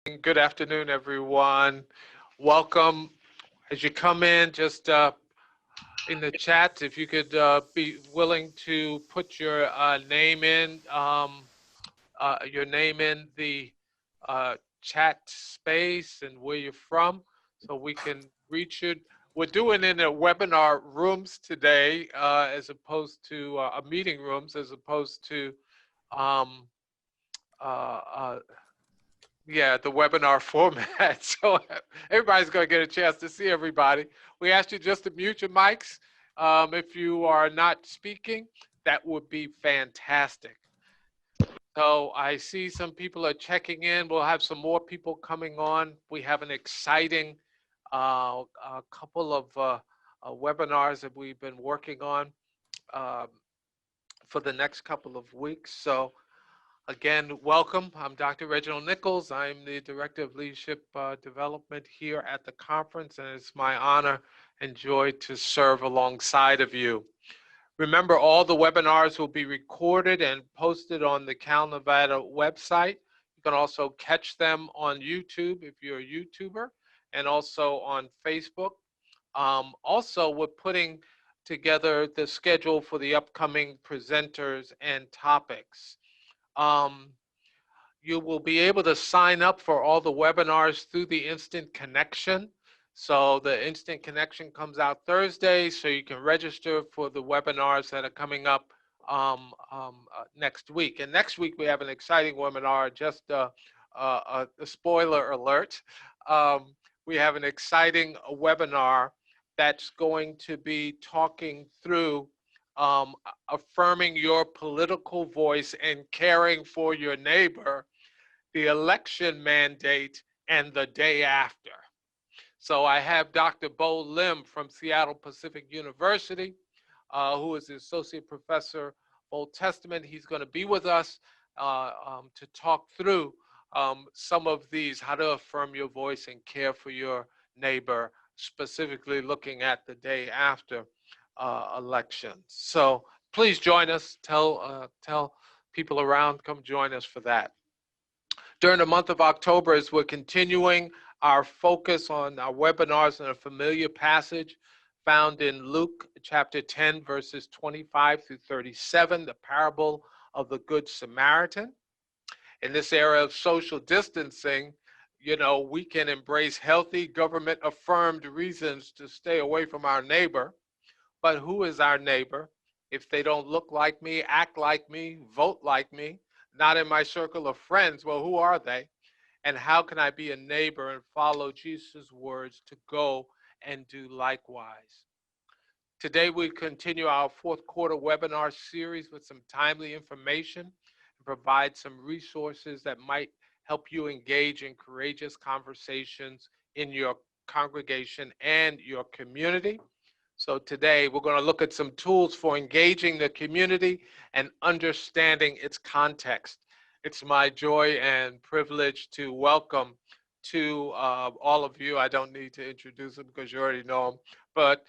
Good afternoon, everyone. Welcome. As you come in, just in the chat, if you could be willing to put your name in the chat space and where you're from, so we can reach you. We're doing in a webinar rooms today, as opposed to meeting rooms, as opposed to um, uh, uh, yeah, the webinar format. So everybody's going to get a chance to see everybody. We asked you just to mute your mics. If you are not speaking, that would be fantastic. So I see some people are checking in. We'll have some more people coming on. We have an exciting a couple of webinars that we've been working on um, for the next couple of weeks. So again, welcome. I'm Dr. Reginald Nichols. I'm the Director of Leadership Development here at the conference, and it's my honor and joy to serve alongside of you. Remember, all the webinars will be recorded and posted on the Cal Nevada website. You can also catch them on YouTube if you're a YouTuber, and also on Facebook. Also, we're putting together the schedule for the upcoming presenters and topics. You will be able to sign up for all the webinars through the Instant Connection. So the Instant Connection comes out Thursday, so you can register for the webinars that are coming up next week. And next week we have an exciting webinar, just a spoiler alert. We have an exciting webinar that's going to be talking through affirming your political voice and caring for your neighbor, the election mandate, and the day after. So I have Dr. Bo Lim from Seattle Pacific University, who is the Associate Professor of Old Testament. He's going to be with us to talk through some of these, how to affirm your voice and care for your neighbor, specifically looking at the day after elections. So please join us. Tell people around, come join us for that. During the month of October, as we're continuing our focus on our webinars in a familiar passage found in Luke chapter 10, verses 25 through 37, the parable of the Good Samaritan. In this era of social distancing, you know, we can embrace healthy, government-affirmed reasons to stay away from our neighbor. But who is our neighbor if they don't look like me, act like me, vote like me, not in my circle of friends? Well, who are they? And how can I be a neighbor and follow Jesus' words to go and do likewise? Today, we continue our fourth quarter webinar series with some timely information and provide some resources that might help you engage in courageous conversations in your congregation and your community. So today we're going to look at some tools for engaging the community and understanding its context. It's my joy and privilege to welcome to all of you. I don't need to introduce them because you already know them, but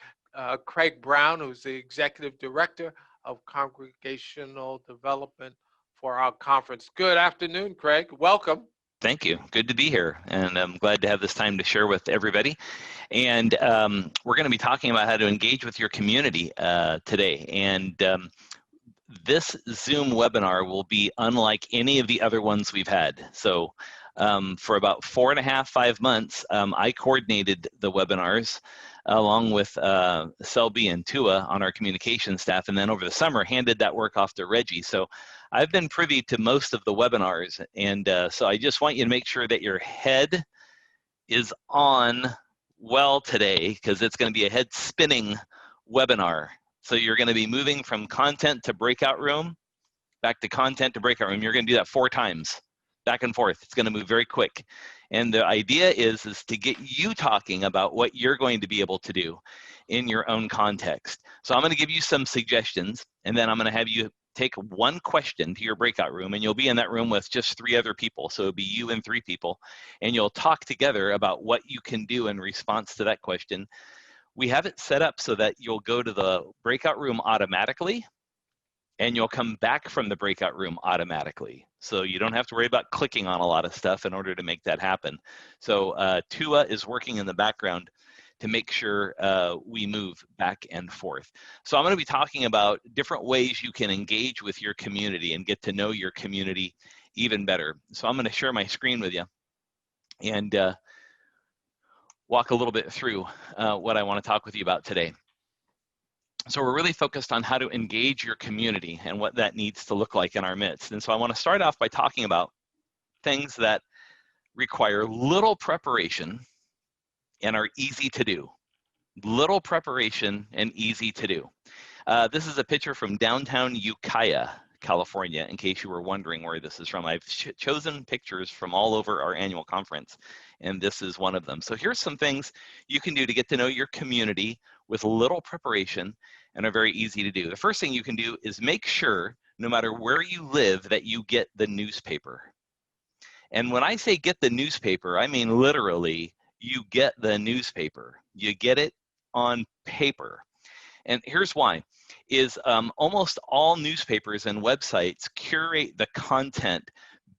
Craig Brown, who's the Executive Director of Congregational Development for our conference. Good afternoon, Craig. Welcome. Thank you. Good to be here, and I'm glad to have this time to share with everybody. And we're going to be talking about how to engage with your community today. And this Zoom webinar will be unlike any of the other ones we've had. So for about 4.5, 5 months, I coordinated the webinars along with Selby and Tua on our communication staff, and then over the summer handed that work off to Reggie. So I've been privy to most of the webinars, and so I just want you to make sure that your head is on well today, because it's going to be a head spinning webinar. So you're going to be moving from content to breakout room, back to content to breakout room. You're going to do that 4 times, back and forth. It's going to move very quick. And the idea is to get you talking about what you're going to be able to do in your own context. So I'm going to give you some suggestions, and then I'm going to have you take one question to your breakout room, and you'll be in that room with just 3 other people. So it'll be you and 3 people, and you'll talk together about what you can do in response to that question. We have it set up so that you'll go to the breakout room automatically, and you'll come back from the breakout room automatically. So you don't have to worry about clicking on a lot of stuff in order to make that happen. So Tua is working in the background to make sure we move back and forth. So I'm going to be talking about different ways you can engage with your community and get to know your community even better. So I'm going to share my screen with you and walk a little bit through what I want to talk with you about today. So we're really focused on how to engage your community and what that needs to look like in our midst. And so I want to start off by talking about things that require little preparation and are easy to do. Little preparation and easy to do. This is a picture from downtown Ukiah, California, in case you were wondering where this is from. I've chosen pictures from all over our annual conference, and this is one of them. So here's some things you can do to get to know your community with little preparation and are very easy to do. The first thing you can do is make sure, no matter where you live, that you get the newspaper. And when I say get the newspaper, I mean literally, you get the newspaper. You get it on paper. And here's why, is almost all newspapers and websites curate the content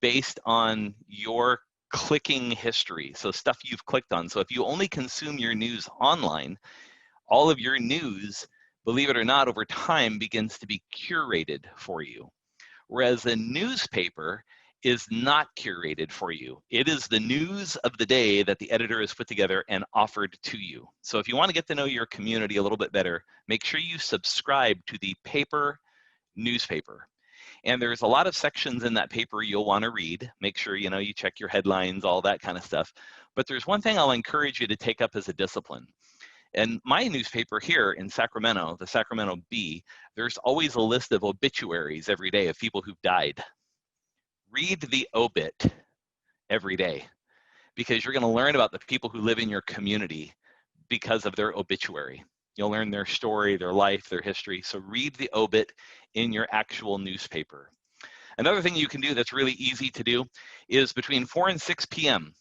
based on your clicking history, so stuff you've clicked on. So if you only consume your news online, all of your news, believe it or not, over time begins to be curated for you. Whereas a newspaper is not curated for you. It is the news of the day that the editor has put together and offered to you. So if you want to get to know your community a little bit better, make sure you subscribe to the paper newspaper. And there's a lot of sections in that paper you'll want to read. Make sure you check your headlines, all that kind of stuff. But there's one thing I'll encourage you to take up as a discipline. And my newspaper here in Sacramento, the Sacramento Bee, there's always a list of obituaries every day of people who've died. Read the obit every day, because you're going to learn about the people who live in your community because of their obituary. You'll learn their story, their life, their history. So read the obit in your actual newspaper. Another thing you can do that's really easy to do is between 4 and 6 p.m.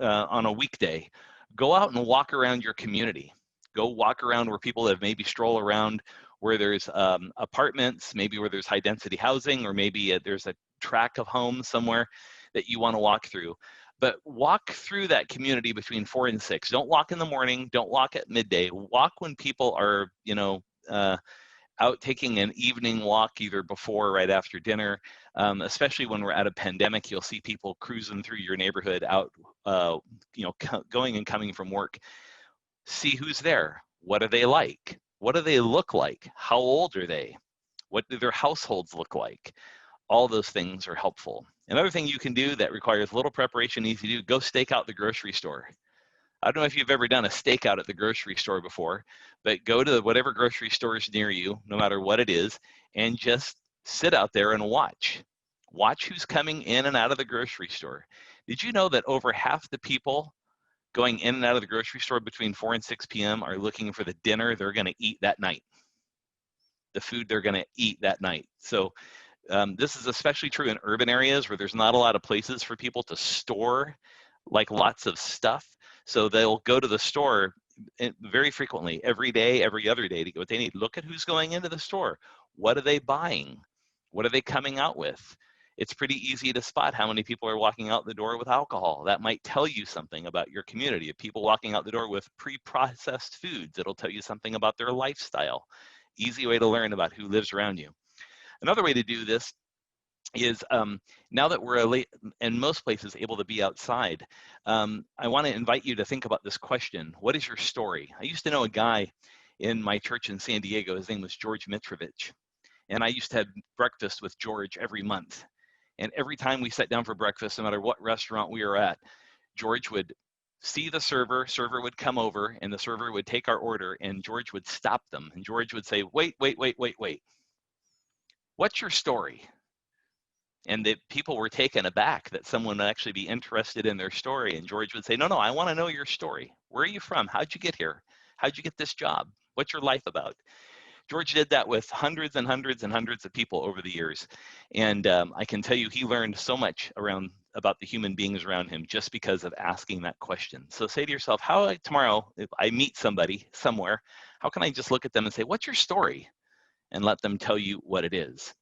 on a weekday, go out and walk around your community. Go walk around where people have maybe stroll around where there's apartments, maybe where there's high density housing, or maybe there's a tract of homes somewhere that you want to walk through. But walk through that community between 4 and 6. Don't walk in the morning. Don't walk at midday. Walk when people are, out taking an evening walk, either before or right after dinner. Especially when we're out of pandemic, you'll see people cruising through your neighborhood out, going and coming from work. See who's there. What are they like? What do they look like? How old are they? What do their households look like? All those things are helpful. Another thing you can do that requires little preparation, easy to do, go stake out the grocery store. I don't know if you've ever done a stakeout at the grocery store before, but go to whatever grocery store is near you, no matter what it is, and just sit out there and watch. Watch who's coming in and out of the grocery store. Did you know that over half the people going in and out of the grocery store between 4 and 6 p.m. are looking for the dinner they're going to eat that night, the food they're going to eat that night? So this is especially true in urban areas where there's not a lot of places for people to store like lots of stuff. So they'll go to the store very frequently, every day, every other day, to get what they need. Look at who's going into the store. What are they buying? What are they coming out with? It's pretty easy to spot how many people are walking out the door with alcohol. That might tell you something about your community. If people walking out the door with pre-processed foods, it'll tell you something about their lifestyle. Easy way to learn about who lives around you. Another way to do this is now that we're in most places able to be outside, I want to invite you to think about this question. What is your story? I used to know a guy in my church in San Diego. His name was George Mitrovich. And I used to have breakfast with George every month. And every time we sat down for breakfast, no matter what restaurant we were at, George would see the server would come over, and the server would take our order, and George would stop them. And George would say, wait. What's your story? And the people were taken aback that someone would actually be interested in their story. And George would say, no, I want to know your story. Where are you from? How'd you get here? How'd you get this job? What's your life about? George did that with hundreds and hundreds and hundreds of people over the years. And I can tell you he learned so much about the human beings around him just because of asking that question. So say to yourself, tomorrow, if I meet somebody somewhere, how can I just look at them and say, what's your story? And let them tell you what it is.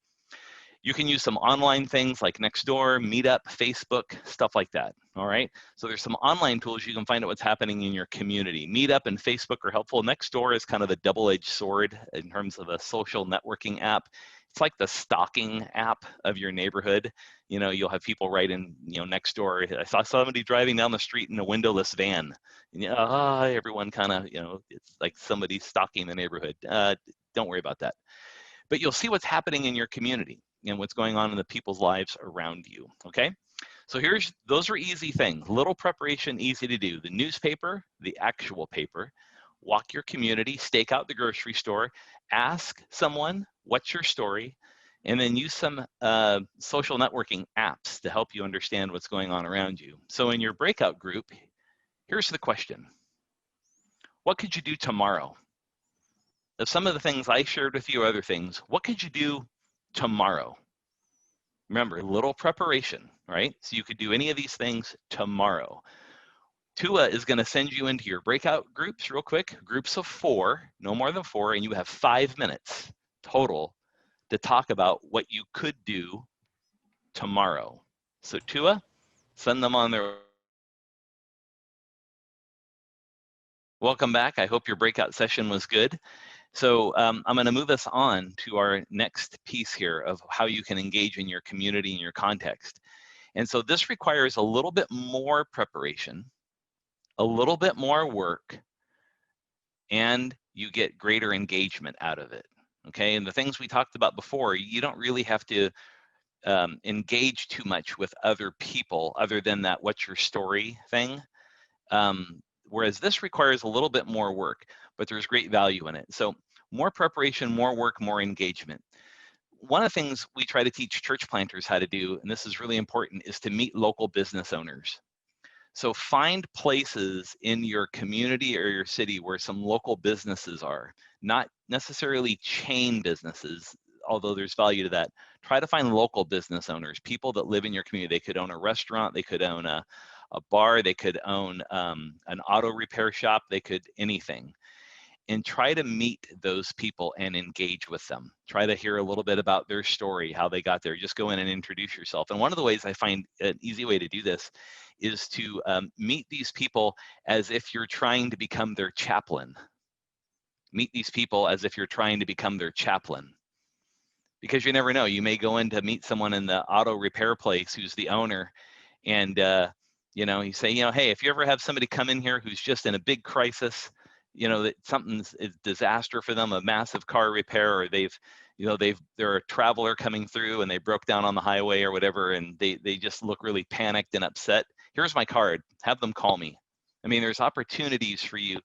You can use some online things like Nextdoor, Meetup, Facebook, stuff like that, all right? So there's some online tools you can find out what's happening in your community. Meetup and Facebook are helpful. Nextdoor is kind of a double-edged sword in terms of a social networking app. It's like the stalking app of your neighborhood. You know, you'll have people write in, you know, Nextdoor, I saw somebody driving down the street in a windowless van. And, you know, everyone kind of, you know, it's like somebody stalking the neighborhood. Don't worry about that. But you'll see what's happening in your community and what's going on in the people's lives around you, okay? So those are easy things. Little preparation, easy to do. The newspaper, the actual paper, walk your community, stake out the grocery store, ask someone, what's your story? And then use some social networking apps to help you understand what's going on around you. So in your breakout group, here's the question. What could you do tomorrow? Of some of the things I shared with you, other things, what could you do tomorrow? Remember, little preparation, right? So you could do any of these things tomorrow. Tua is going to send you into your breakout groups real quick, groups of 4, no more than 4, and you have 5 minutes total to talk about what you could do tomorrow. So Tua, send them on their. Welcome back. I hope your breakout session was good. So I'm going to move us on to our next piece here of how you can engage in your community and your context. And so this requires a little bit more preparation, a little bit more work, and you get greater engagement out of it. Okay, and the things we talked about before, you don't really have to engage too much with other people other than that what's your story thing. Whereas this requires a little bit more work, but there's great value in it. So more preparation, more work, more engagement. One of the things we try to teach church planters how to do, and this is really important, is to meet local business owners. So find places in your community or your city where some local businesses are, not necessarily chain businesses, although there's value to that. Try to find local business owners, people that live in your community. They could own a restaurant, they could own a bar, they could own an auto repair shop, they could anything. And try to meet those people and engage with them. Try to hear a little bit about their story, how they got there. Just go in and introduce yourself. And one of the ways I find an easy way to do this is to meet these people as if you're trying to become their chaplain. Meet these people as if you're trying to become their chaplain. Because you never know, you may go in to meet someone in the auto repair place who's the owner, and you know, you say, you know, hey, if you ever have somebody come in here who's just in a big crisis, you know, that something's a disaster for them, a massive car repair, or they're a traveler coming through and they broke down on the highway or whatever, and they just look really panicked and upset. Here's my card, have them call me. I mean, there's opportunities for you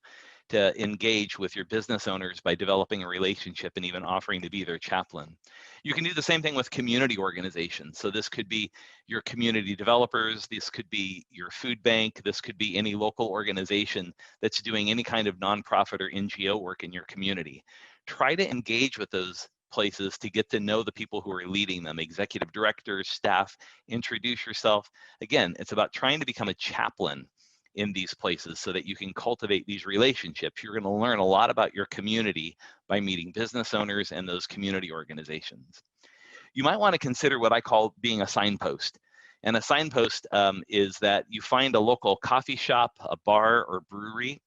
to engage with your business owners by developing a relationship and even offering to be their chaplain. You can do the same thing with community organizations. So this could be your community developers, this could be your food bank, this could be any local organization that's doing any kind of nonprofit or NGO work in your community. Try to engage with those places to get to know the people who are leading them, executive directors, staff, introduce yourself. Again, it's about trying to become a chaplain in these places so that you can cultivate these relationships. You're going to learn a lot about your community by meeting business owners and those community organizations. You might want to consider what I call being a signpost. And a signpost is that you find a local coffee shop, a bar, or brewery,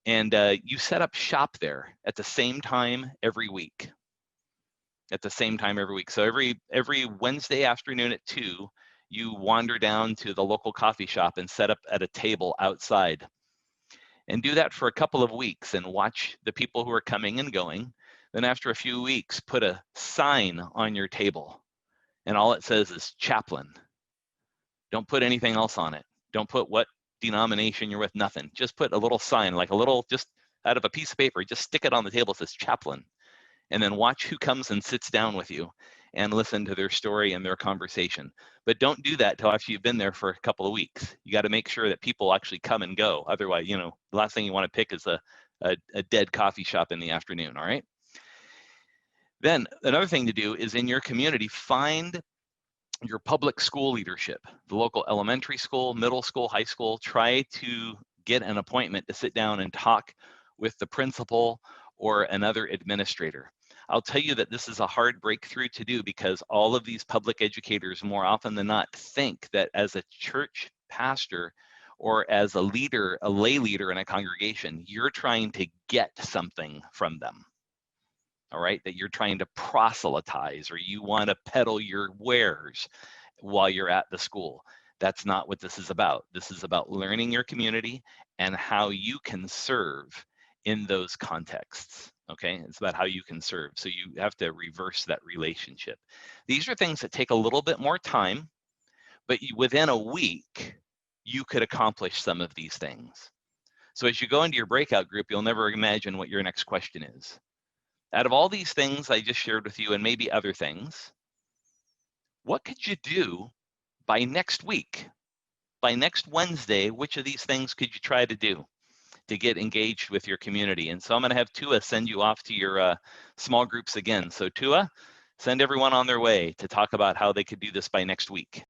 and you set up shop there at the same time every week. At the same time every week. So every Wednesday afternoon at 2, you wander down to the local coffee shop and set up at a table outside. And do that for a couple of weeks and watch the people who are coming and going. Then after a few weeks, put a sign on your table. And all it says is chaplain. Don't put anything else on it. Don't put what denomination you're with, nothing. Just put a little sign, like a little, just out of a piece of paper, just stick it on the table, it says chaplain. And then watch who comes and sits down with you and listen to their story and their conversation. But don't do that till after you've been there for a couple of weeks. You got to make sure that people actually come and go. Otherwise, you know, the last thing you want to pick is a dead coffee shop in the afternoon, all right? Then another thing to do is in your community, find your public school leadership, the local elementary school, middle school, high school. Try to get an appointment to sit down and talk with the principal or another administrator. I'll tell you that this is a hard breakthrough to do because all of these public educators, more often than not, think that as a church pastor or as a leader, a lay leader in a congregation, you're trying to get something from them. All right, that you're trying to proselytize or you want to peddle your wares while you're at the school. That's not what this is about. This is about learning your community and how you can serve in those contexts. Okay, it's about how you can serve. So you have to reverse that relationship. These are things that take a little bit more time, but within a week, you could accomplish some of these things. So as you go into your breakout group, you'll never imagine what your next question is. Out of all these things I just shared with you and maybe other things, what could you do by next week? By next Wednesday, which of these things could you try to do to get engaged with your community? And so I'm going to have Tua send you off to your small groups again. So Tua, send everyone on their way to talk about how they could do this by next week.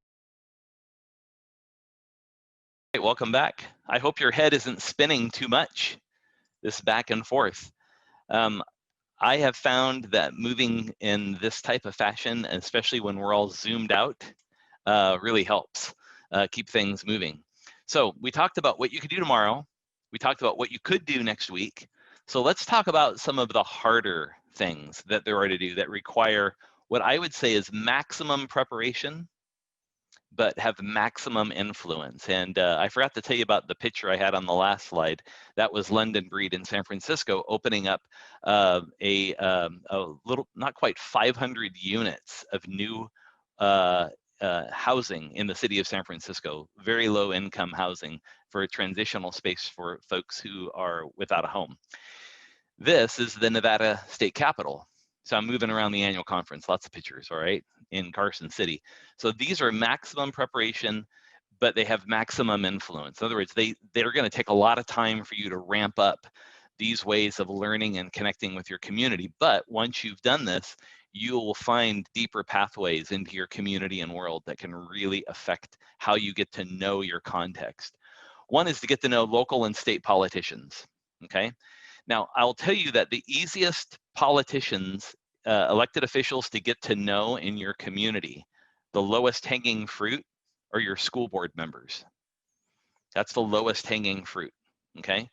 Hey, welcome back. I hope your head isn't spinning too much, this back and forth. I have found that moving in this type of fashion, especially when we're all zoomed out, really helps keep things moving. So we talked about what you could do tomorrow. We talked about what you could do next week. So let's talk about some of the harder things that there are to do that require what I would say is maximum preparation, but have maximum influence. And I forgot to tell you about the picture I had on the last slide. That was London Breed in San Francisco opening up a little, not quite 500 units of new housing in the city of San Francisco, very low income housing for a transitional space for folks who are without a home. This is the Nevada State Capitol. So I'm moving around the annual conference, lots of pictures, all right, in Carson City. So these are maximum preparation, but they have maximum influence. In other words, they're going to take a lot of time for you to ramp up these ways of learning and connecting with your community. But once you've done this, you will find deeper pathways into your community and world that can really affect how you get to know your context. One is to get to know local and state politicians, okay? Now, I'll tell you that the easiest politicians, elected officials to get to know in your community, the lowest hanging fruit are your school board members. That's the lowest hanging fruit, okay?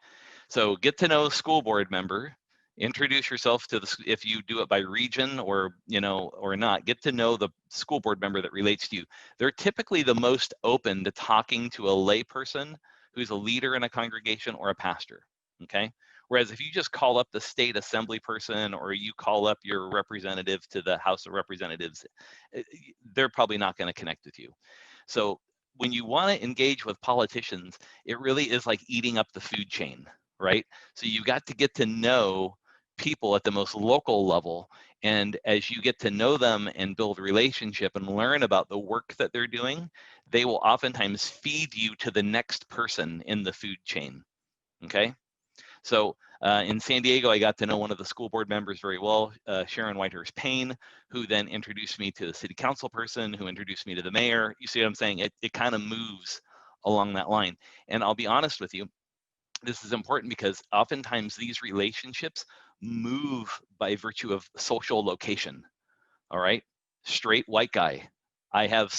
So get to know a school board member, introduce yourself to the, if you do it by region or, or not, get to know the school board member that relates to you. They're typically the most open to talking to a lay person who's a leader in a congregation or a pastor, okay? Whereas if you just call up the state assembly person or you call up your representative to the House of Representatives, they're probably not going to connect with you. So when you want to engage with politicians, it really is like eating up the food chain, right? So you've got to get to know people at the most local level. And as you get to know them and build a relationship and learn about the work that they're doing, they will oftentimes feed you to the next person in the food chain, okay? So in San Diego, I got to know one of the school board members very well, Sharon Whitehurst Payne, who then introduced me to the city council person, who introduced me to the mayor. You see what I'm saying? It kind of moves along that line. And I'll be honest with you, this is important because oftentimes these relationships move by virtue of social location. All right, straight white guy. I have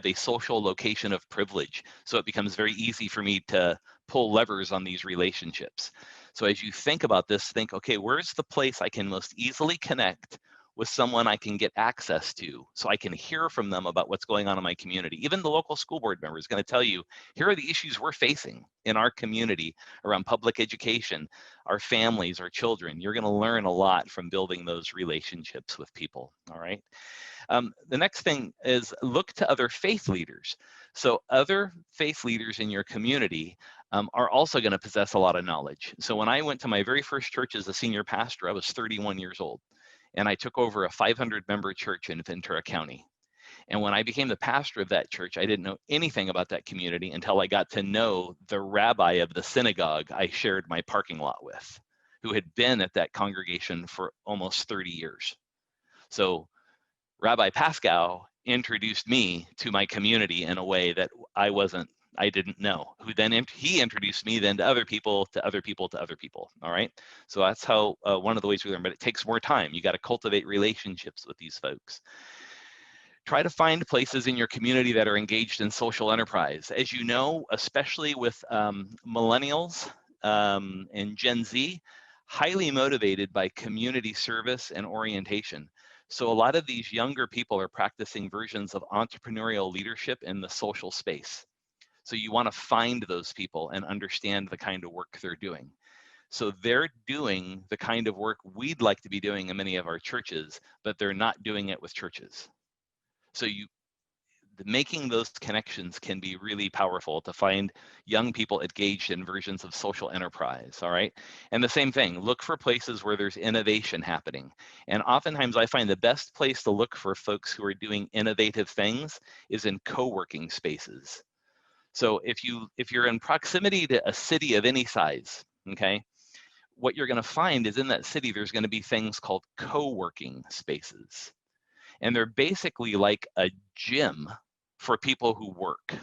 a social location of privilege, so it becomes very easy for me to pull levers on these relationships. So as you think about this, think, okay, where's the place I can most easily connect with someone I can get access to so I can hear from them about what's going on in my community. Even the local school board member is going to tell you, here are the issues we're facing in our community around public education, our families, our children. You're going to learn a lot from building those relationships with people, all right? The next thing is look to other faith leaders. So other faith leaders in your community are also going to possess a lot of knowledge. So when I went to my very first church as a senior pastor, I was 31 years old. And I took over a 500-member church in Ventura County. And when I became the pastor of that church, I didn't know anything about that community until I got to know the rabbi of the synagogue I shared my parking lot with, who had been at that congregation for almost 30 years. So Rabbi Pascal introduced me to my community in a way that I wasn't I didn't know, who then he introduced me then to other people, to other people, to other people. All right. So that's how one of the ways we learn, but it takes more time. You got to cultivate relationships with these folks. Try to find places in your community that are engaged in social enterprise. As you know, especially with millennials and Gen Z, highly motivated by community service and orientation. So a lot of these younger people are practicing versions of entrepreneurial leadership in the social space. So you want to find those people and understand the kind of work they're doing. So they're doing the kind of work we'd like to be doing in many of our churches, but they're not doing it with churches. So making those connections can be really powerful to find young people engaged in versions of social enterprise, all right? And the same thing, look for places where there's innovation happening. And oftentimes I find the best place to look for folks who are doing innovative things is in co-working spaces. So if you're in proximity to a city of any size, okay, what you're gonna find is in that city, there's gonna be things called co-working spaces. And they're basically like a gym for people who work.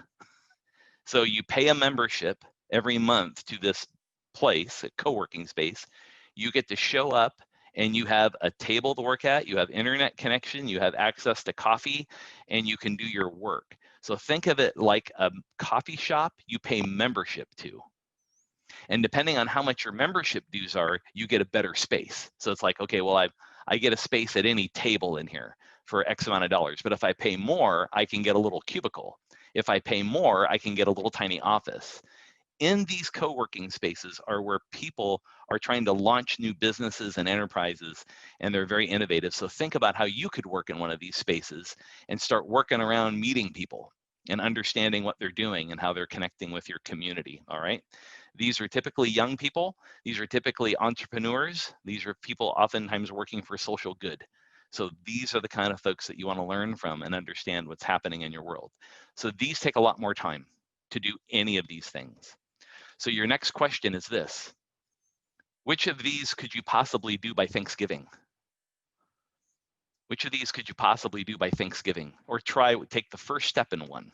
So you pay a membership every month to this place, a co-working space. You get to show up and you have a table to work at, you have internet connection, you have access to coffee, and you can do your work. So think of it like a coffee shop you pay membership to. And depending on how much your membership dues are, you get a better space. So it's like, okay, well, I get a space at any table in here for X amount of dollars. But if I pay more, I can get a little cubicle. If I pay more, I can get a little tiny office. In these co-working spaces are where people are trying to launch new businesses and enterprises, and they're very innovative. So think about how you could work in one of these spaces and start working around meeting people and understanding what they're doing and how they're connecting with your community, all right? These are typically young people. These are typically entrepreneurs. These are people oftentimes working for social good. So these are the kind of folks that you want to learn from and understand what's happening in your world. So these take a lot more time to do any of these things. So your next question is this: which of these could you possibly do by Thanksgiving? Which of these could you possibly do by Thanksgiving? Or take the first step in one.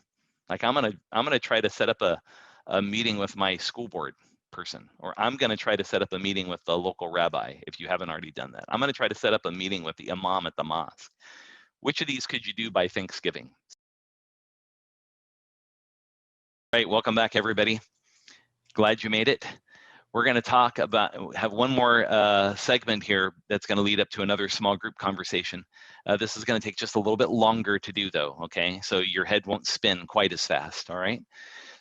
Like I'm gonna try to set up a meeting with my school board person, or I'm gonna try to set up a meeting with the local rabbi if you haven't already done that. I'm gonna try to set up a meeting with the imam at the mosque. Which of these could you do by Thanksgiving? All right, welcome back everybody. Glad you made it. We're going to talk about, have one more segment here that's going to lead up to another small group conversation. This is going to take just a little bit longer to do though, okay? So your head won't spin quite as fast, all right?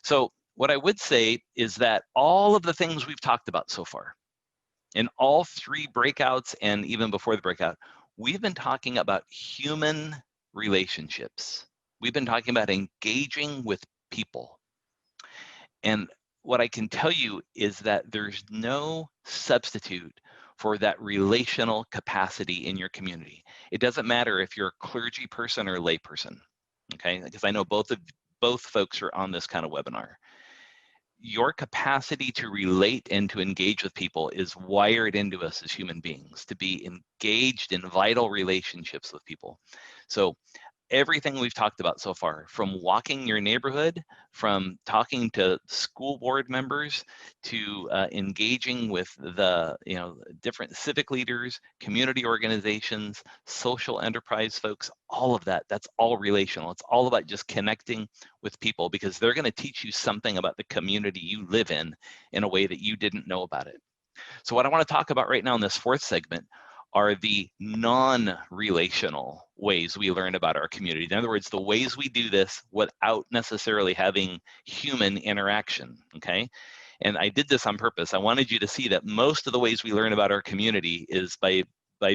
So what I would say is that all of the things we've talked about so far, in all three breakouts and even before the breakout, we've been talking about human relationships. We've been talking about engaging with people. And what I can tell you is that there's no substitute for that relational capacity in your community. It doesn't matter if you're a clergy person or a lay person, okay? Because I know both folks are on this kind of webinar. Your capacity to relate and to engage with people is wired into us as human beings, to be engaged in vital relationships with people. So everything we've talked about so far, from walking your neighborhood, from talking to school board members, to engaging with the different civic leaders, community organizations, social enterprise folks, all of that, that's all relational. It's all about just connecting with people because they're going to teach you something about the community you live in a way that you didn't know about it. So what I want to talk about right now in this fourth segment are the non-relational ways we learn about our community. In other words, the ways we do this without necessarily having human interaction, okay? And I did this on purpose. I wanted you to see that most of the ways we learn about our community is by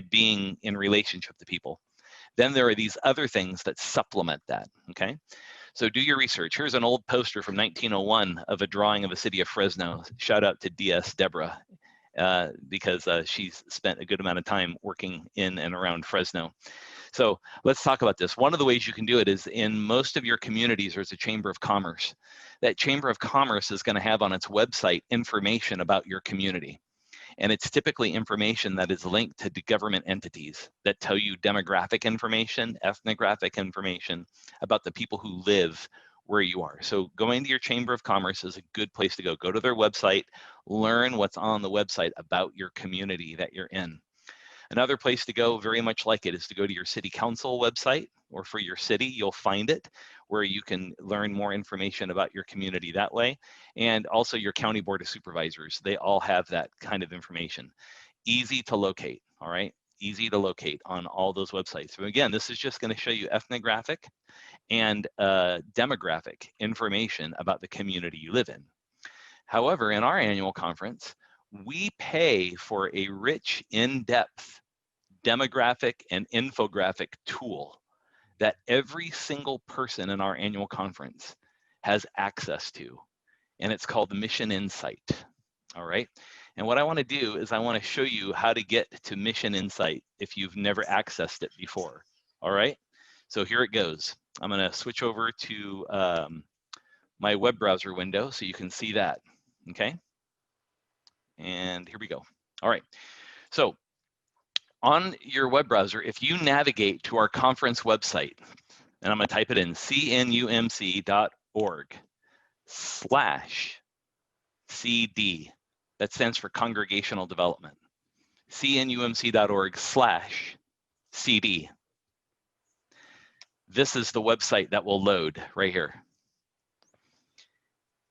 being in relationship to people. Then there are these other things that supplement that, okay? So do your research. Here's an old poster from 1901 of a drawing of the city of Fresno. Shout out to DS Deborah. Because she's spent a good amount of time working in and around Fresno. So let's talk about this. One of the ways you can do it is in most of your communities, there's a Chamber of Commerce. That Chamber of Commerce is going to have on its website information about your community. And it's typically information that is linked to the government entities that tell you demographic information, ethnographic information about the people who live where you are. So going to your Chamber of Commerce is a good place to go. Go to their website, learn what's on the website about your community that you're in. Another place to go, very much like it, is to go to your city council website, or for your city, you'll find it, where you can learn more information about your community that way. And also your county board of supervisors, they all have that kind of information. Easy to locate, all right? Easy to locate on all those websites. So again, this is just going to show you ethnographic and demographic information about the community you live in. However, in our annual conference, we pay for a rich, in-depth demographic and infographic tool that every single person in our annual conference has access to, and it's called Mission Insight, all right? And what I want to do is I want to show you how to get to Mission Insight if you've never accessed it before, all right? So here it goes. I'm going to switch over to my web browser window so you can see that, okay? And here we go. All right, so on your web browser, if you navigate to our conference website, and I'm going to type it in, cnumc.org/CD. That stands for Congregational Development. cnumc.org/CD. This is the website that will load right here.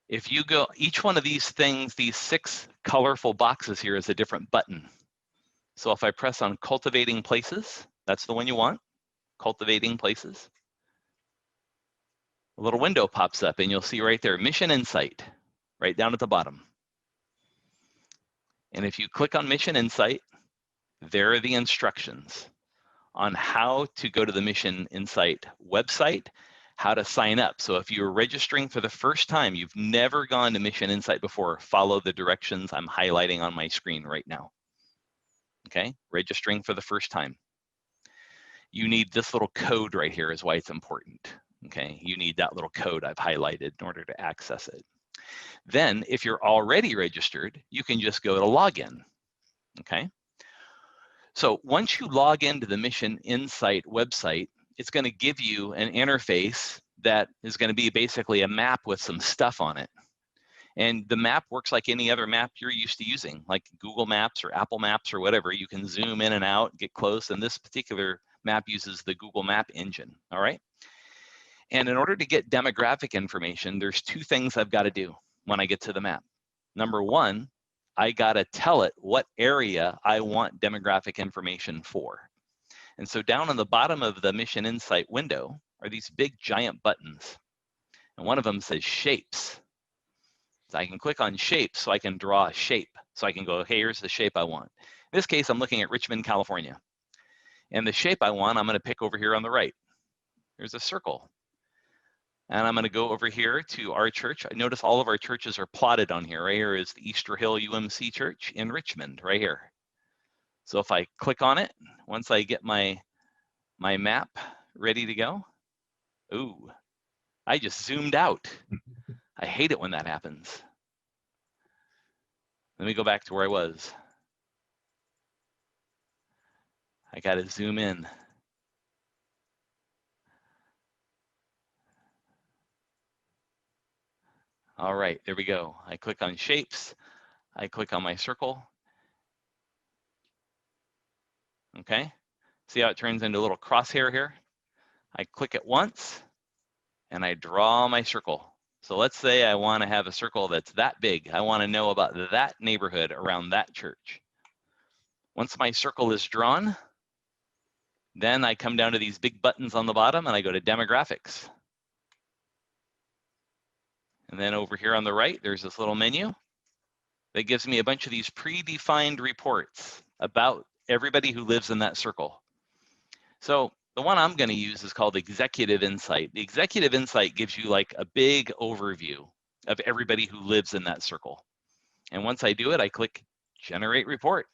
If you go, each one of these things, these 6 colorful boxes here is a different button. So if I press on Cultivating Places, that's the one you want, Cultivating Places. A little window pops up and you'll see right there, Mission Insight, right down at the bottom. And if you click on Mission Insight, there are the instructions on how to go to the Mission Insight website, how to sign up. So if you're registering for the first time, you've never gone to Mission Insight before, follow the directions I'm highlighting on my screen right now. Okay, registering for the first time. You need this little code right here is why it's important. Okay, you need that little code I've highlighted in order to access it. Then if you're already registered, you can just go to login, okay? So once you log into the Mission Insight website, it's going to give you an interface that is going to be basically a map with some stuff on it. And the map works like any other map you're used to using, like Google Maps or Apple Maps or whatever. You can zoom in and out, get close, and this particular map uses the Google Map engine, all right? And in order to get demographic information, there's 2 things I've got to do when I get to the map. Number 1, I got to tell it what area I want demographic information for. And so down on the bottom of the Mission Insight window are these big giant buttons. And one of them says Shapes. So I can click on Shapes so I can draw a shape. So I can go, okay, here's the shape I want. In this case, I'm looking at Richmond, California. And the shape I want, I'm going to pick over here on the right. There's a circle. And I'm going to go over here to our church. I notice all of our churches are plotted on here. Right here is the Easter Hill UMC Church in Richmond, right here. So if I click on it, once I get my map ready to go, ooh, I just zoomed out. I hate it when that happens. Let me go back to where I was. I got to zoom in. All right, there we go. I click on Shapes. I click on my circle. Okay, see how it turns into a little crosshair here? I click it once and I draw my circle. So let's say I want to have a circle that's that big. I want to know about that neighborhood around that church. Once my circle is drawn, then I come down to these big buttons on the bottom and I go to demographics. And then over here on the right, there's this little menu that gives me a bunch of these predefined reports about everybody who lives in that circle. So the one I'm going to use is called Executive Insight. The Executive Insight gives you like a big overview of everybody who lives in that circle. And once I do it, I click Generate Report.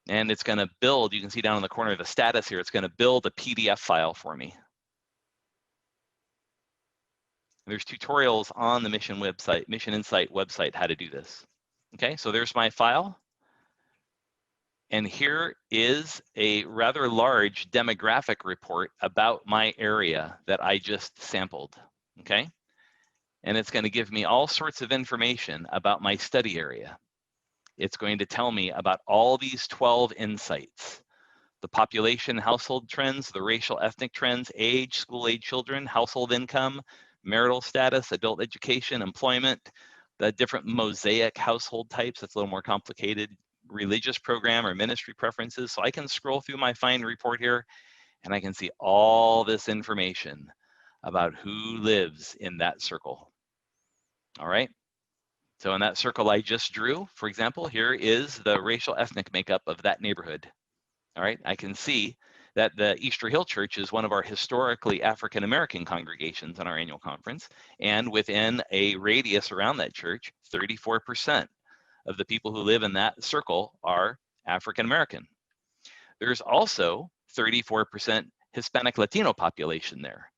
And it's going to build, you can see down in the corner of the status here, it's going to build a PDF file for me. There's tutorials on the Mission Insight website how to do this. Okay, so there's my file. And here is a rather large demographic report about my area that I just sampled. okay? And it's going to give me all sorts of information about my study area. It's going to tell me about all these 12 insights: the population, household trends, the racial ethnic trends, age, school-age children, household income, marital status, adult education, employment, the different mosaic household types. That's a little more complicated, religious program or ministry preferences. So I can scroll through my fine report here and I can see all this information about who lives in that circle. All right. So in that circle I just drew, for example, here is the racial ethnic makeup of that neighborhood. All right, I can see that the Easter Hill Church is one of our historically African-American congregations in our annual conference, and within a radius around that church, 34% of the people who live in that circle are African-American. There's also 34% Hispanic Latino population there.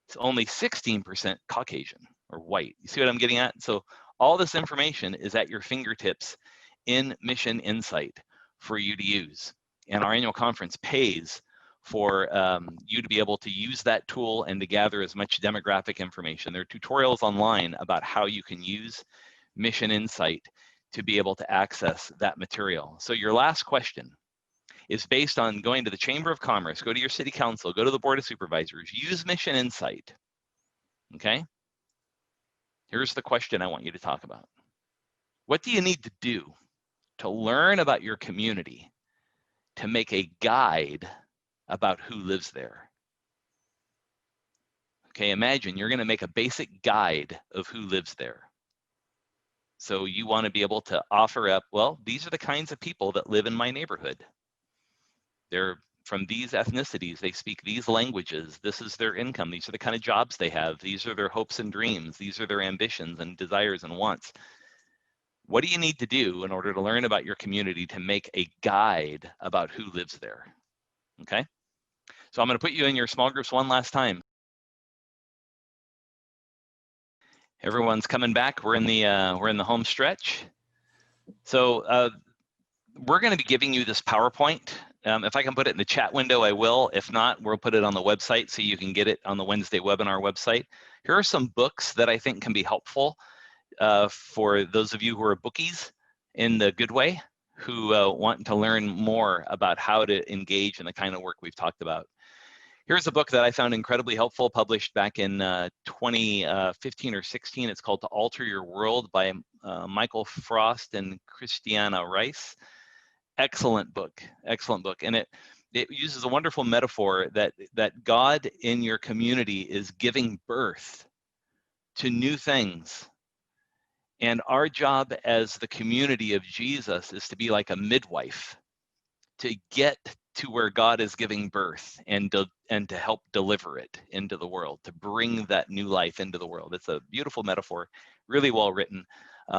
It's only 16% Caucasian or white. You see what I'm getting at? So all this information is at your fingertips in Mission Insight for you to use. And our annual conference pays for you to be able to use that tool and to gather as much demographic information. There are tutorials online about how you can use Mission Insight to be able to access that material. So your last question is based on going to the Chamber of Commerce, go to your city council, go to the Board of Supervisors, use Mission Insight, okay? Here's the question I want you to talk about. What do you need to do to learn about your community to make a guide about who lives there? Okay, imagine you're gonna make a basic guide of who lives there. So you wanna be able to offer up, well, these are the kinds of people that live in my neighborhood. They're from these ethnicities, they speak these languages, this is their income, these are the kind of jobs they have, these are their hopes and dreams, these are their ambitions and desires and wants. What do you need to do in order to learn about your community to make a guide about who lives there? Okay, so I'm going to put you in your small groups one last time. Everyone's coming back. We're in the home stretch. So we're going to be giving you this PowerPoint. If I can put it in the chat window, I will. If not, we'll put it on the website so you can get it on the Wednesday webinar website. Here are some books that I think can be helpful for those of you who are bookies in the good way, who want to learn more about how to engage in the kind of work we've talked about. Here's a book that I found incredibly helpful, published back in 2015 or 16. It's called To Alter Your World by Michael Frost and Christiana Rice. Excellent book, excellent book. And it uses a wonderful metaphor that God in your community is giving birth to new things. And our job as the community of Jesus is to be like a midwife, to get to where God is giving birth and to help deliver it into the world, to bring that new life into the world. It's a beautiful metaphor, really well written.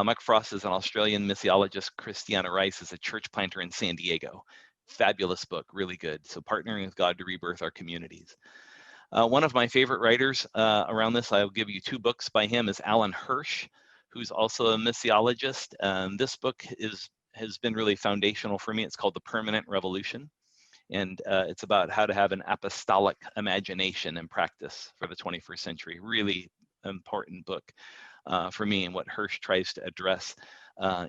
Mike Frost is an Australian missiologist. Christiana Rice is a church planter in San Diego. Fabulous book, really good. So partnering with God to rebirth our communities. One of my favorite writers around this, I'll give you two books by him, is Alan Hirsch, who's also a missiologist. This book has been really foundational for me. It's called The Permanent Revolution. And it's about how to have an apostolic imagination and practice for the 21st century. Really important book for me, and what Hirsch tries to address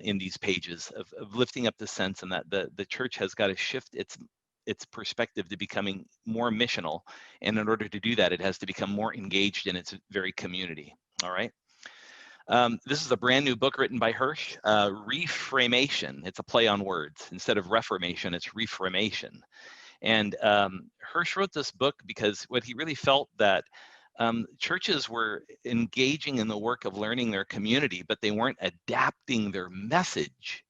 in these pages of lifting up the sense and that the church has got to shift its perspective to becoming more missional. And in order to do that, it has to become more engaged in its very community. All right. This is a brand new book written by Hirsch, Reframation. It's a play on words. Instead of reformation, it's reframation. And Hirsch wrote this book because what he really felt that churches were engaging in the work of learning their community, but they weren't adapting their message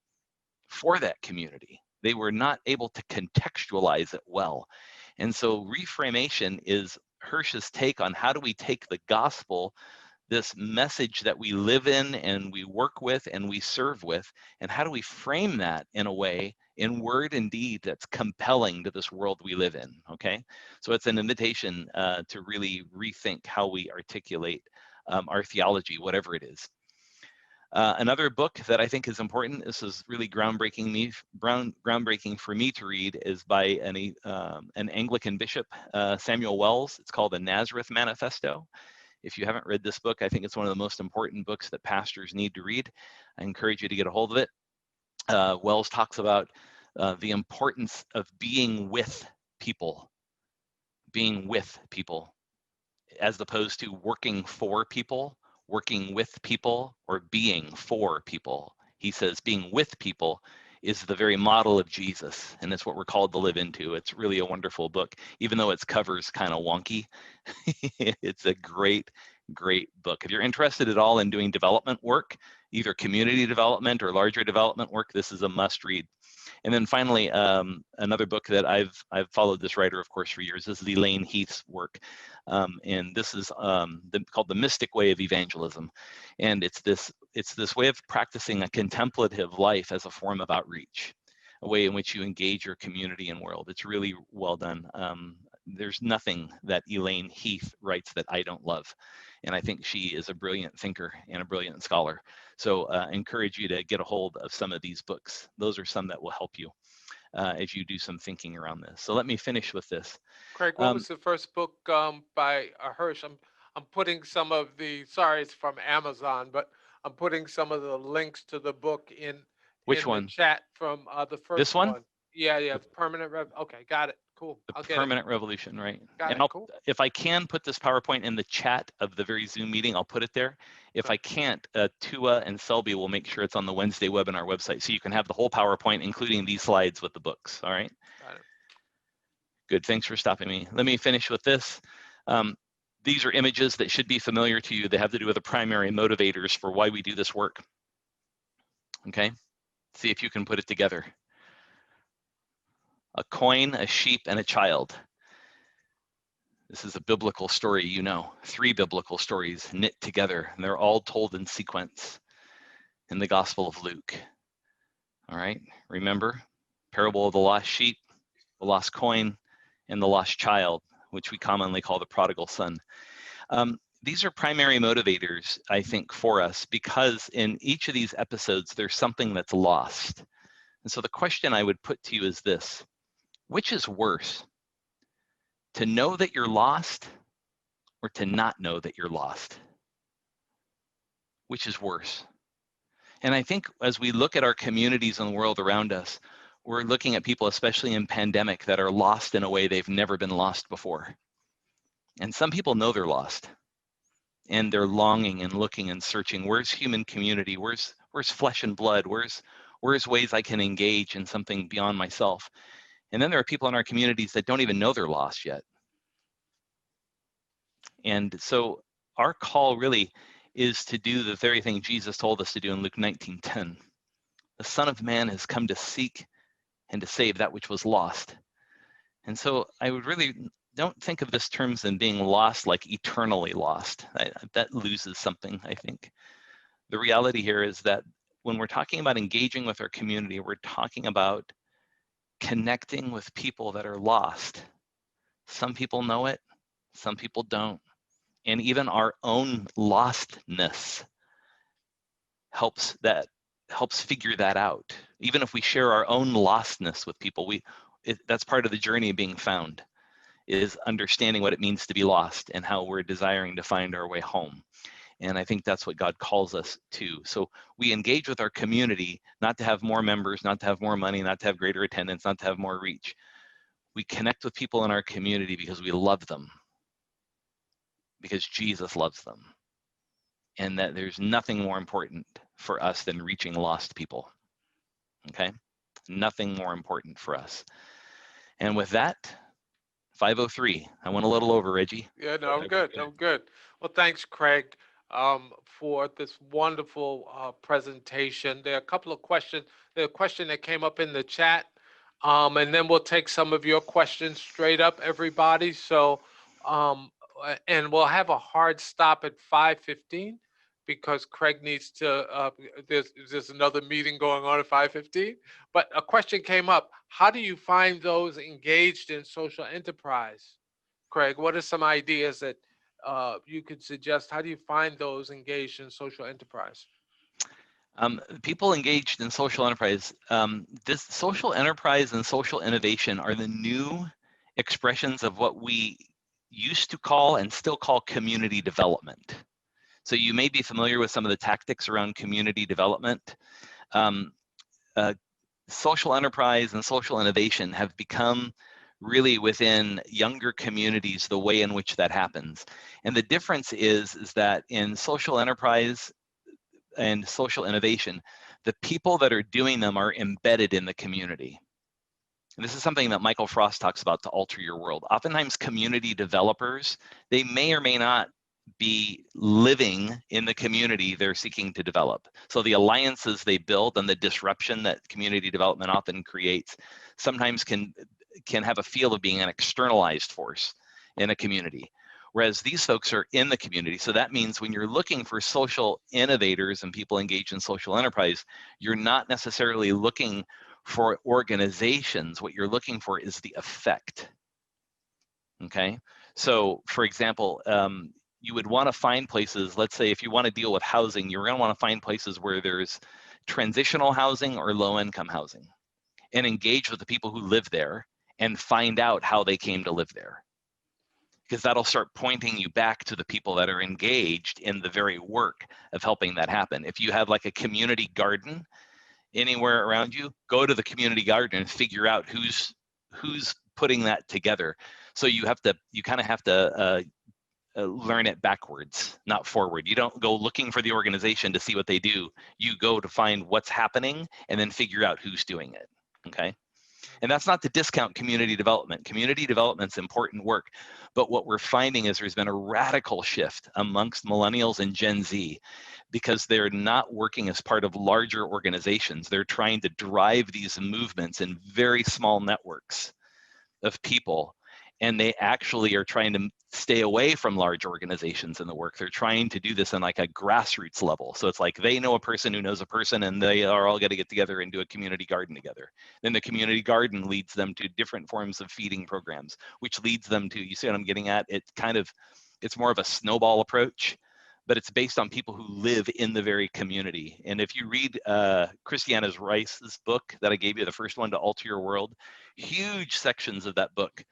for that community. They were not able to contextualize it well. And so reframation is Hirsch's take on how do we take the gospel, this message that we live in and we work with and we serve with, and how do we frame that in a way, in word and deed, that's compelling to this world we live in, okay? So it's an invitation to really rethink how we articulate our theology, whatever it is. Another book that I think is important, this is really groundbreaking for me to read, is by an Anglican bishop, Samuel Wells. It's called The Nazareth Manifesto. If you haven't read this book, I think it's one of the most important books that pastors need to read. I encourage you to get a hold of it. Wells talks about the importance of being with people, as opposed to working for people, working with people, or being for people. He says being with people is the very model of Jesus, and it's what we're called to live into. It's really a wonderful book, even though its cover's kind of wonky. It's a great, great book. If you're interested at all in doing development work, either community development or larger development work, this is a must read. And then finally, another book that I've followed this writer, of course, for years. This is Elaine Heath's work, and this is called The Mystic Way of Evangelism, and it's this way of practicing a contemplative life as a form of outreach, a way in which you engage your community and world. It's really well done. There's nothing that Elaine Heath writes that I don't love, and I think she is a brilliant thinker and a brilliant scholar. So I encourage you to get a hold of some of these books. Those are some that will help you as you do some thinking around this. So let me finish with this. Craig, what was the first book by Hirsch? I'm putting some of the, sorry, it's from Amazon, but I'm putting some of the links to the book Which in the one? chat from the This first one? one. Yeah, Permanent Rev. Okay, got it. Cool. The I'll get it. Permanent Revolution, right? Got And it. Cool. if I can put this PowerPoint in the chat of the very Zoom meeting, I'll put it there. If I can't, Tua and Selby will make sure it's on the Wednesday webinar website, so you can have the whole PowerPoint, including these slides with the books. All right. Got it. Good. Thanks for stopping me. Let me finish with this. These are images that should be familiar to you. They have to do with the primary motivators for why we do this work. Okay. See if you can put it together. A coin, a sheep, and a child. This is a biblical story, you know, 3 biblical stories knit together, and they're all told in sequence in the Gospel of Luke. All right, remember, parable of the lost sheep, the lost coin, and the lost child, which we commonly call the prodigal son. These are primary motivators, I think, for us, because in each of these episodes, there's something that's lost. And so the question I would put to you is this: which is worse, to know that you're lost or to not know that you're lost? Which is worse? And I think as we look at our communities and the world around us, we're looking at people, especially in pandemic, that are lost in a way they've never been lost before. And some people know they're lost, and they're longing and looking and searching. Where's human community? Where's flesh and blood? Where's ways I can engage in something beyond myself? And then there are people in our communities that don't even know they're lost yet. And so our call really is to do the very thing Jesus told us to do in Luke 19:10. The Son of Man has come to seek and to save that which was lost. And so I would really don't think of this terms in being lost like eternally lost. That loses something, I think. The reality here is that when we're talking about engaging with our community, we're talking about connecting with people that are lost. Some people know it, some people don't. And even our own lostness helps figure that out. Even if we share our own lostness with people, that's part of the journey of being found, is understanding what it means to be lost and how we're desiring to find our way home. And I think that's what God calls us to. So we engage with our community, not to have more members, not to have more money, not to have greater attendance, not to have more reach. We connect with people in our community because we love them, because Jesus loves them. And that there's nothing more important for us than reaching lost people. Okay? Nothing more important for us. And with that, 5:03. I went a little over, Reggie. Yeah, no, I'm good. I'm good. Well, thanks, Craig, for this wonderful presentation. There are a couple of questions. There's a question that came up in the chat, and then we'll take some of your questions straight up, everybody. So, and we'll have a hard stop at 5:15 because Craig needs to. There's another meeting going on at 5:15. But a question came up: how do you find those engaged in social enterprise? Craig, what are some ideas that you could suggest? How do you find those engaged in social enterprise? People engaged in social enterprise, this social enterprise and social innovation are the new expressions of what we used to call and still call community development. So you may be familiar with some of the tactics around community development. Um, Social enterprise and social innovation have become really within younger communities the way in which that happens. And the difference is that in social enterprise and social innovation, the people that are doing them are embedded in the community. And this is something that Michael Frost talks about to alter your world. Oftentimes community developers, they may or may not be living in the community they're seeking to develop. So the alliances they build and the disruption that community development often creates sometimes can have a feel of being an externalized force in a community. Whereas these folks are in the community. So that means when you're looking for social innovators and people engaged in social enterprise, you're not necessarily looking for organizations. What you're looking for is the effect. Okay, so for example, you would want to find places, let's say if you want to deal with housing, you're going to want to find places where there's transitional housing or low-income housing, and engage with the people who live there and find out how they came to live there. Because that'll start pointing you back to the people that are engaged in the very work of helping that happen. If you have like a community garden anywhere around you, go to the community garden and figure out who's putting that together. So you kind of have to learn it backwards, not forward. You don't go looking for the organization to see what they do. You go to find what's happening and then figure out who's doing it, okay? And that's not to discount community development. Community development's important work, but what we're finding is there's been a radical shift amongst millennials and Gen Z because they're not working as part of larger organizations. They're trying to drive these movements in very small networks of people, and they actually are trying to stay away from large organizations in the work. They're trying to do this on like a grassroots level. So it's like they know a person who knows a person, and they are all going to get together and do a community garden together. Then the community garden leads them to different forms of feeding programs, which leads them to, you see what I'm getting at? It's more of a snowball approach, but it's based on people who live in the very community. And if you read Christiana Rice's book that I gave you, the first one, To Alter Your World, huge sections of that book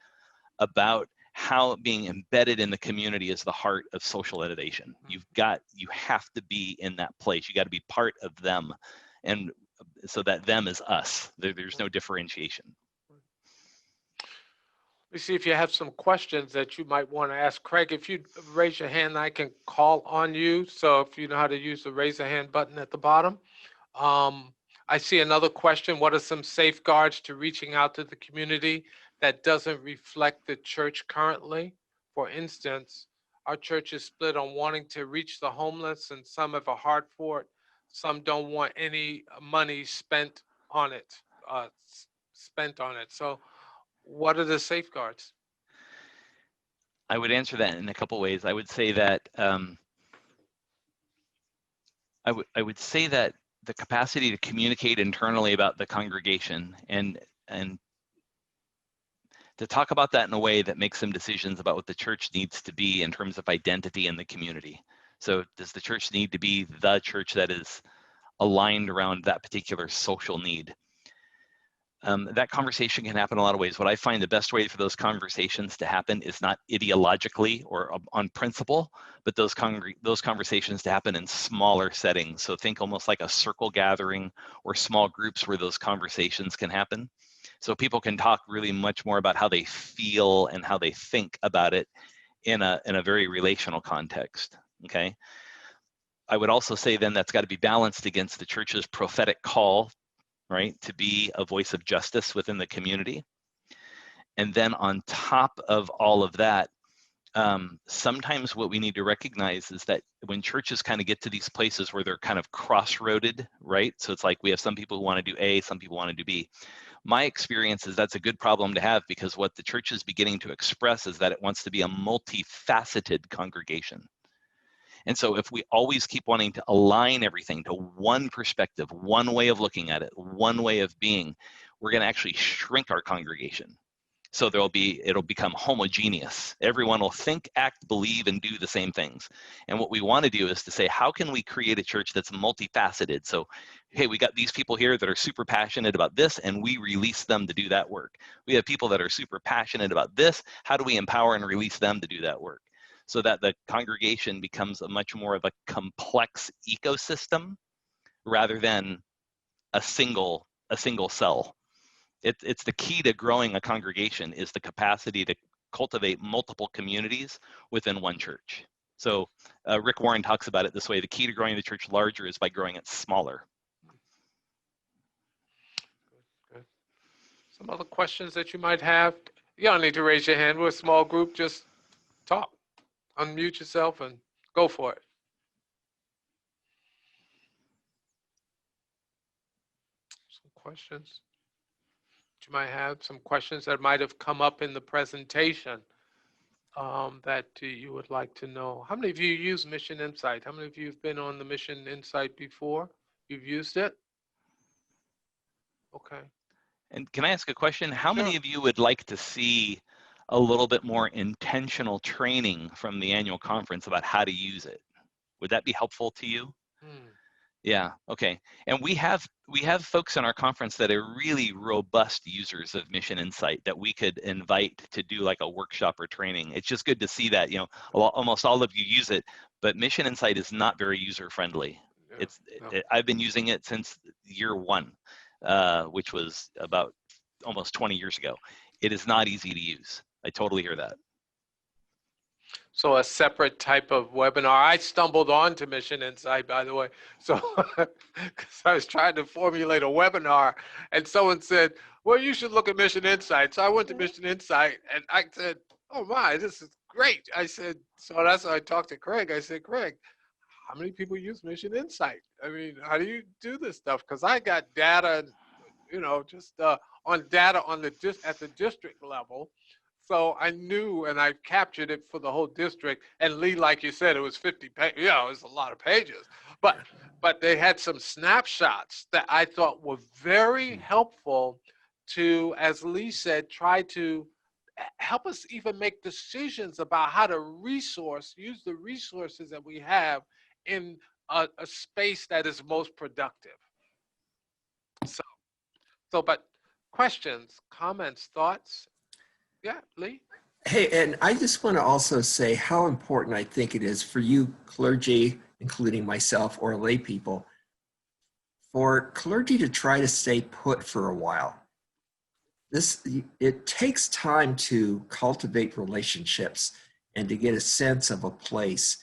about how being embedded in the community is the heart of social innovation. You have to be in that place. You got to be part of them. And so that them is us. There's no differentiation. Let me see if you have some questions that you might want to ask Craig. If you raise your hand, I can call on you. So if you know how to use the raise a hand button at the bottom. I see another question. What are some safeguards to reaching out to the community that doesn't reflect the church currently? For instance, our church is split on wanting to reach the homeless, and some have a heart for it. Some don't want any money spent on it. So what are the safeguards? I would answer that in a couple ways. I would say that I would say that the capacity to communicate internally about the congregation and to talk about that in a way that makes some decisions about what the church needs to be in terms of identity in the community. So does the church need to be the church that is aligned around that particular social need? That conversation can happen a lot of ways. What I find the best way for those conversations to happen is not ideologically or on principle, but those conversations to happen in smaller settings. So think almost like a circle gathering or small groups where those conversations can happen. So people can talk really much more about how they feel and how they think about it in a very relational context, okay? I would also say then that's got to be balanced against the church's prophetic call, right, to be a voice of justice within the community. And then on top of all of that, sometimes what we need to recognize is that when churches kind of get to these places where they're kind of crossroaded, right? So it's like we have some people who want to do A, some people want to do B. My experience is that's a good problem to have, because what the church is beginning to express is that it wants to be a multifaceted congregation. And so if we always keep wanting to align everything to one perspective, one way of looking at it, one way of being, we're going to actually shrink our congregation. So it'll become homogeneous. Everyone will think, act, believe, and do the same things. And what we want to do is to say, how can we create a church that's multifaceted? So, hey, we got these people here that are super passionate about this, and we release them to do that work. We have people that are super passionate about this. How do we empower and release them to do that work? So that the congregation becomes a much more of a complex ecosystem rather than a single cell. It's the key to growing a congregation is the capacity to cultivate multiple communities within one church. So Rick Warren talks about it this way: the key to growing the church larger is by growing it smaller. Good. Some other questions that you might have? You don't need to raise your hand. We're a small group. Just talk. Unmute yourself and go for it. Some questions? You might have some questions that might have come up in the presentation that you would like to know. How many of you use Mission Insight? How many of you have been on the Mission Insight before? You've used it? Okay. And can I ask a question? How Sure. many of you would like to see a little bit more intentional training from the annual conference about how to use it? Would that be helpful to you? Yeah, okay. And we have folks in our conference that are really robust users of Mission Insight that we could invite to do like a workshop or training. It's just good to see that, you know, almost all of you use it, but Mission Insight is not very user friendly. Yeah, I've been using it since year one, which was about almost 20 years ago. It is not easy to use. I totally hear that. So a separate type of webinar. I stumbled onto Mission Insight, by the way. So because I was trying to formulate a webinar and someone said, well, you should look at Mission Insight. So I went to Mission Insight and I said, oh my, this is great. I said, so that's why I talked to Craig. I said, Craig, how many people use Mission Insight? I mean, how do you do this stuff? Because I got data, you know, just on data on at the district level. So I knew and I captured it for the whole district. And Lee, like you said, it was 50 pages. You know, it was a lot of pages. But they had some snapshots that I thought were very helpful to, as Lee said, try to help us even make decisions about how to use the resources that we have in a space that is most productive. But questions, comments, thoughts? Yeah, Lee? Hey, and I just want to also say how important I think it is for you clergy, including myself, or lay people, for clergy to try to stay put for a while. It takes time to cultivate relationships and to get a sense of a place.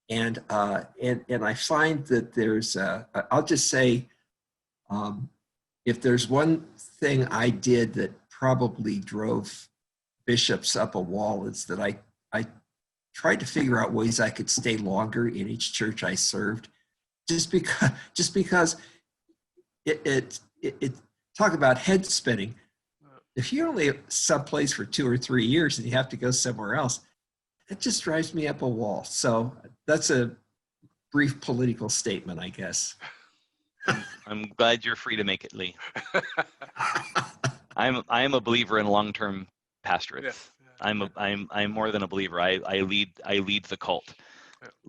And I find that there's, I'll just say, if there's one thing I did that probably drove bishops up a wall, is that I tried to figure out ways I could stay longer in each church I served, just because it talk about head spinning. If you're only someplace for 2 or 3 years and you have to go somewhere else, it just drives me up a wall. So that's a brief political statement, I guess. I'm glad you're free to make it, Lee. I'm a believer in long-term pastorates. Yes. I'm more than a believer. I lead the cult.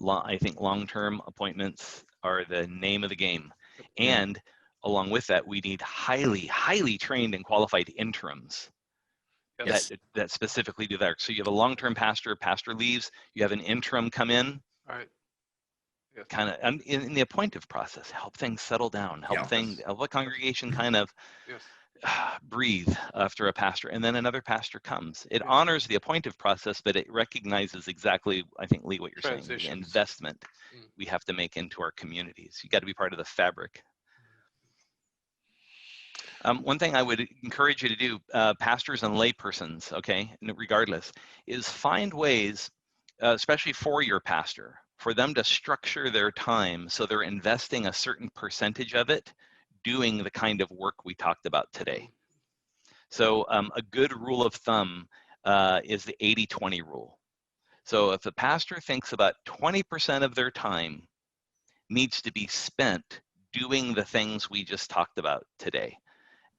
I think long-term appointments are the name of the game, and along with that, we need highly trained and qualified interims. Yes. that specifically do that. So you have a long-term pastor leaves, you have an interim come in. All right. Yes. Kind of in the appointive process, help things settle down, help a congregation kind of breathe after a pastor, and then another pastor comes. It honors the appointive process, but it recognizes exactly, I think, Lee, what you're saying, the investment we have to make into our communities. You got to be part of the fabric. One thing I would encourage you to do, pastors and lay persons, okay, regardless, is find ways, especially for your pastor, for them to structure their time so they're investing a certain percentage of it doing the kind of work we talked about today. So a good rule of thumb is the 80-20 rule. So if the pastor thinks about 20% of their time needs to be spent doing the things we just talked about today,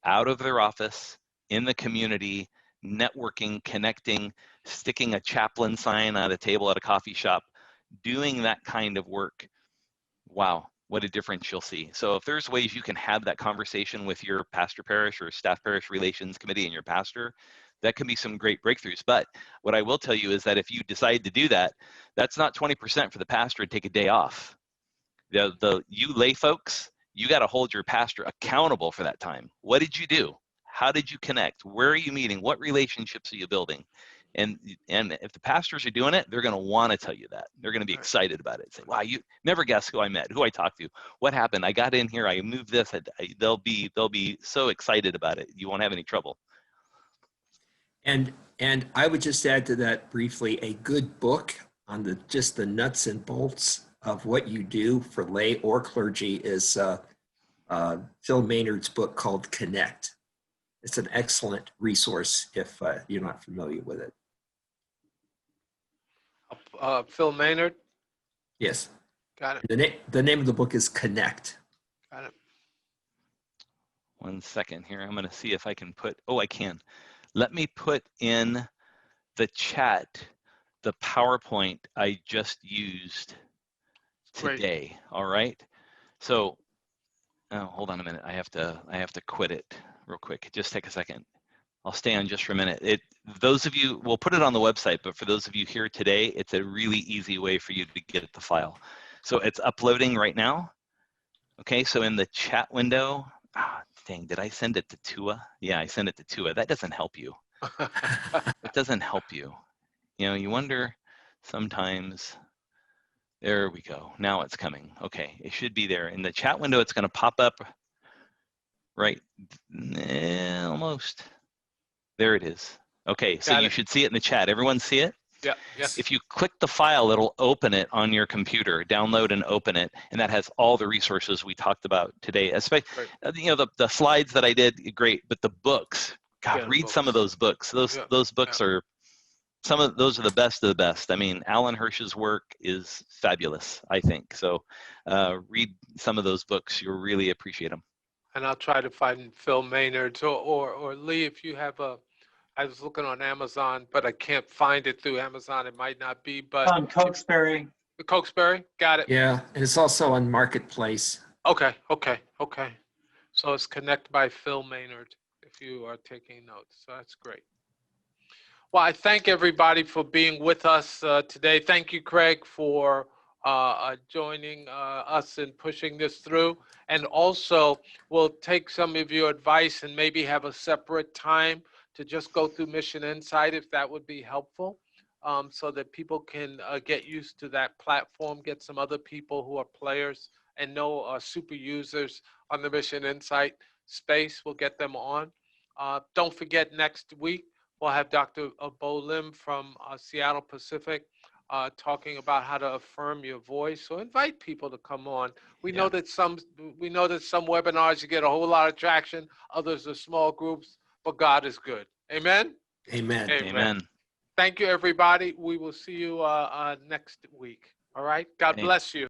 out of their office, in the community, networking, connecting, sticking a chaplain sign on a table at a coffee shop, doing that kind of work. Wow, what a difference you'll see. So if there's ways you can have that conversation with your pastor parish or staff parish relations committee and your pastor, that can be some great breakthroughs. But what I will tell you is that if you decide to do that, that's not 20% for the pastor to take a day off. You lay folks, you got to hold your pastor accountable for that time. What did you do? How did you connect? Where are you meeting? What relationships are you building? And if the pastors are doing it, they're going to want to tell you that. They're going to be excited about it. Say, wow, you never guess who I met, who I talked to, what happened. I got in here, I moved this. They'll be so excited about it. You won't have any trouble. And I would just add to that briefly, a good book on just the nuts and bolts of what you do for lay or clergy is Phil Maynard's book called Connect. It's an excellent resource if you're not familiar with it. Phil Maynard? Yes. Got it. The name of the book is Connect. Got it. 1 second here. I'm going to see if I can put, I can. Let me put in the chat the PowerPoint I just used today. Great. All right. So, hold on a minute. I have to quit it real quick. Just take a second. I'll stay on just for a minute. Those of you, we'll put it on the website, but for those of you here today, it's a really easy way for you to get the file. So it's uploading right now. Okay, so in the chat window, dang, did I send it to Tua? Yeah, I sent it to Tua. That doesn't help you. It doesn't help you. You know, you wonder sometimes. There we go. Now it's coming. Okay, it should be there. In the chat window, it's going to pop up right. Almost. There it is. Okay, so you should see it in the chat. Everyone see it? Yeah. Yes. If you click the file, it'll open it on your computer, download and open it, and that has all the resources we talked about today. Especially, you know, the slides that I did, great, but the books, God, read some of those books. Those books are, those are the best of the best. I mean, Alan Hirsch's work is fabulous, I think. So read some of those books. You'll really appreciate them. And I'll try to find Phil Maynard's or Lee, if you have I was looking on Amazon, but I can't find it through Amazon. It might not be, but on Cokesbury. The Cokesbury, got it. Yeah, and it's also on Marketplace. Okay. So it's Connect by Phil Maynard, if you are taking notes. So that's great. Well, I thank everybody for being with us today. Thank you, Craig, for joining us and pushing this through. And also, we'll take some of your advice and maybe have a separate time to just go through Mission Insight, if that would be helpful, so that people can get used to that platform, get some other people who are players and know super users on the Mission Insight space. We'll get them on. Don't forget, next week, we'll have Dr. Bo Lim from Seattle Pacific talking about how to affirm your voice. So invite people to come on. We know that some webinars you get a whole lot of traction, others are small groups, but God is good. Amen? Amen. Amen. Thank you, everybody. We will see you next week. All right? God bless you.